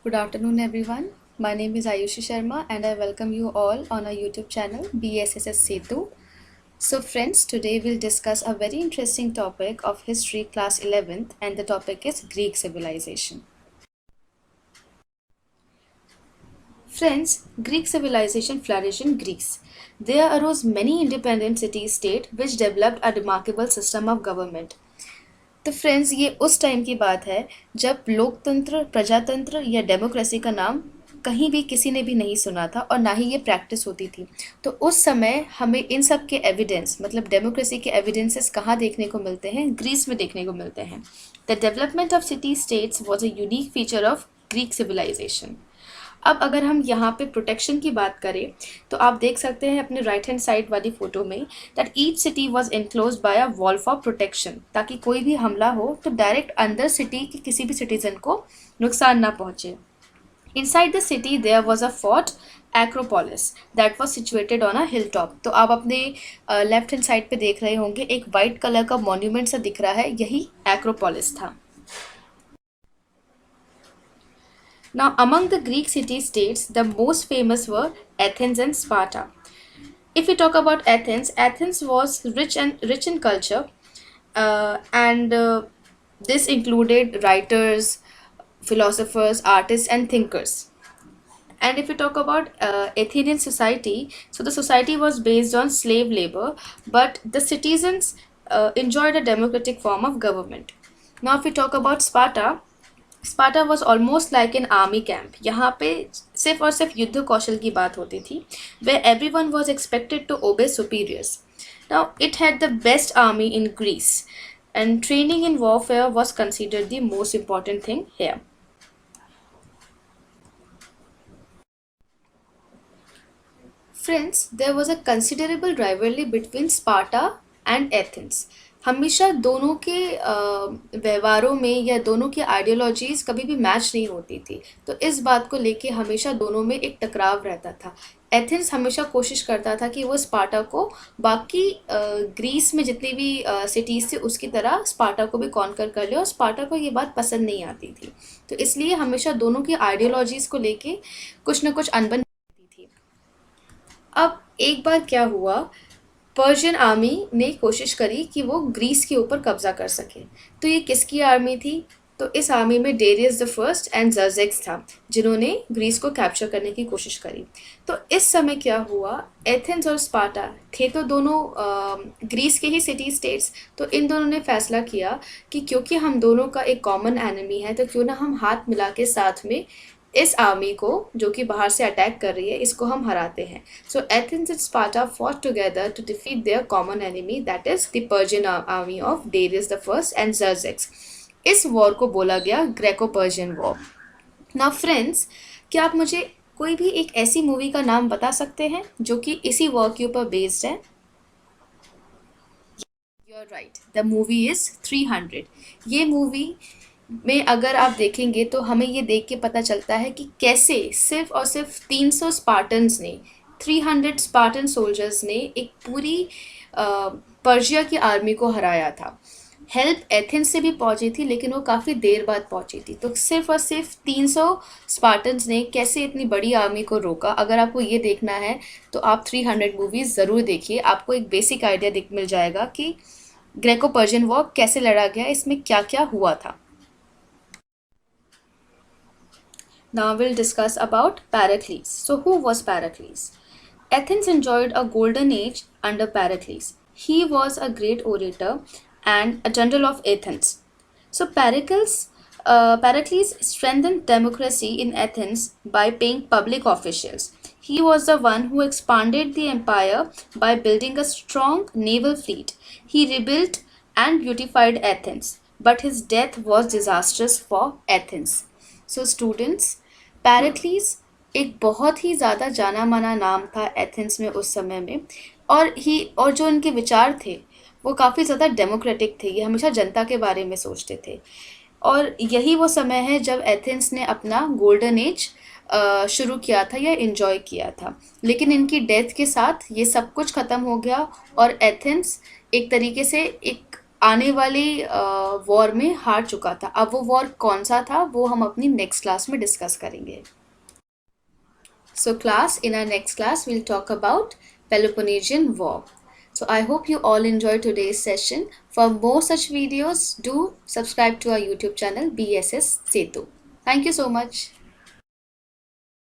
Good afternoon, everyone. My name is Ayushi Sharma, and I welcome you all on our YouTube channel BSSS Setu. So, friends, today we'll discuss a very interesting topic of history, class 11th, and the topic is Greek civilization. Friends, Greek civilization flourished in Greece. There arose many independent city-states which developed a remarkable system of government. तो friends, ये उस time की बात है जब लोकतंत्र, प्रजातंत्र या डेमोक्रेसी का नाम कहीं भी किसी ने भी नहीं सुना था और ना ही ये प्रैक्टिस होती थी। तो उस समय हमें इन सब के एविडेंस, मतलब डेमोक्रेसी के एविडेंसेस कहाँ देखने को मिलते हैं? ग्रीस में देखने को मिलते हैं। The development of city states was a unique feature of Greek civilisation. अब अगर हम यहाँ पे प्रोटेक्शन की बात करें तो आप देख सकते हैं अपने राइट हैंड साइड वाली फोटो में that each city was enclosed bye a wall for protection, ताकि कोई भी हमला हो तो डायरेक्ट अंदर सिटी के किसी भी सिटीजन को नुकसान ना पहुंचे। Inside the city there was a fort Acropolis that was situated on a hill top. तो आप अपने लेफ्ट हैंड साइड पे देख रहे होंगे एक वाइट कलर का मॉन्यूमेंट सा दिख रहा है, यही एक्रोपोलिस था। Now, among the Greek city-states, the most famous were Athens and Sparta. If we talk about Athens, Athens was rich in culture, and this included writers, philosophers, artists, and thinkers. And if we talk about Athenian society, so the society was based on slave labor, but the citizens enjoyed a democratic form of government. Now, if we talk about Sparta, Sparta was almost like an army camp. यहाँ पे सिर्फ और सिर्फ युद्ध कौशल की बात होती थी, way every one was expected to obey superiors. Now it had the best army in Greece and training in warfare was considered the most important thing here. Friends, there was a considerable rivalry between Sparta and Athens. हमेशा दोनों के व्यवहारों में या दोनों की ideologies कभी भी मैच नहीं होती थी, तो इस बात को लेके हमेशा दोनों में एक टकराव रहता था। एथेंस हमेशा कोशिश करता था कि वो स्पार्टा को बाकी ग्रीस में जितनी भी सिटीज़ थी उसकी तरह स्पार्टा को भी कॉन्कर कर ले, और स्पार्टा को ये बात पसंद नहीं आती थी। तो इसलिए हमेशा दोनों की आइडियोलॉजीज़ को लेके कुछ ना कुछ अनबन रहती थी। अब एक बार क्या हुआ, पर्शियन आर्मी ने कोशिश करी कि वो ग्रीस के ऊपर कब्जा कर सके। तो ये किसकी आर्मी थी? तो इस आर्मी में डेरियस द फर्स्ट एंड जर्जेक्स था, जिन्होंने ग्रीस को कैप्चर करने की कोशिश करी। तो इस समय क्या हुआ, एथेंस और स्पार्टा थे तो दोनों ग्रीस के ही सिटी स्टेट्स। तो इन दोनों ने फैसला किया कि क्योंकि हम दोनों का एक कॉमन एनिमी है, तो क्यों ना हम हाथ मिला के साथ में इस आर्मी को जो कि बाहर से अटैक कर रही है, इसको हम हराते हैं। So Athens and Sparta fought together to defeat their common enemy, that is the Persian army of Darius the first and Xerxes. इस वॉर को बोला गया Greco Persian war. Now friends, क्या आप मुझे कोई भी एक ऐसी मूवी का नाम बता सकते हैं जो कि इसी वॉर के ऊपर बेस्ड है? You are right, the movie is 300। ये मूवी में अगर आप देखेंगे तो हमें ये देख के पता चलता है कि कैसे सिर्फ और सिर्फ 300 स्पार्टन्स ने, 300 स्पार्टन सोल्जर्स ने एक पूरी पर्शिया की आर्मी को हराया था। हेल्प एथेंस से भी पहुंची थी, लेकिन वो काफ़ी देर बाद पहुंची थी। तो सिर्फ और सिर्फ 300 स्पार्टन्स ने कैसे इतनी बड़ी आर्मी को रोका? अगर आपको ये देखना है तो आप 300 मूवीज़ ज़रूर देखिए, आपको एक बेसिक आइडिया मिल जाएगा कि ग्रेको पर्शियन वॉर कैसे लड़ा गया, इसमें क्या क्या हुआ था। Now we'll discuss about Pericles. So who was Pericles? Athens enjoyed a golden age under Pericles. He was a great orator and a general of Athens. So Pericles strengthened democracy in Athens by paying public officials. He was the one who expanded the empire by building a strong naval fleet. He rebuilt and beautified Athens, but his death was disastrous for Athens. So students, पैराक्लीस एक बहुत ही ज़्यादा जाना माना नाम था Athens में उस समय में, और जो उनके विचार थे वो काफ़ी ज़्यादा डेमोक्रेटिक थे। ये हमेशा जनता के बारे में सोचते थे, और यही वो समय है जब एथेंस ने अपना गोल्डन एज शुरू किया था या इन्जॉय किया था। लेकिन इनकी डेथ के साथ ये सब कुछ ख़त्म हो गया और एथेंस एक तरीके से एक आने वाली वॉर में हार चुका था। अब वो वॉर कौन सा था वो हम अपनी नेक्स्ट क्लास में डिस्कस करेंगे। So class, in our next class, we'll talk about Peloponnesian War. So I hope you all enjoyed today's session. For more such videos, do subscribe to our YouTube channel BSS Setu. Thank you so much.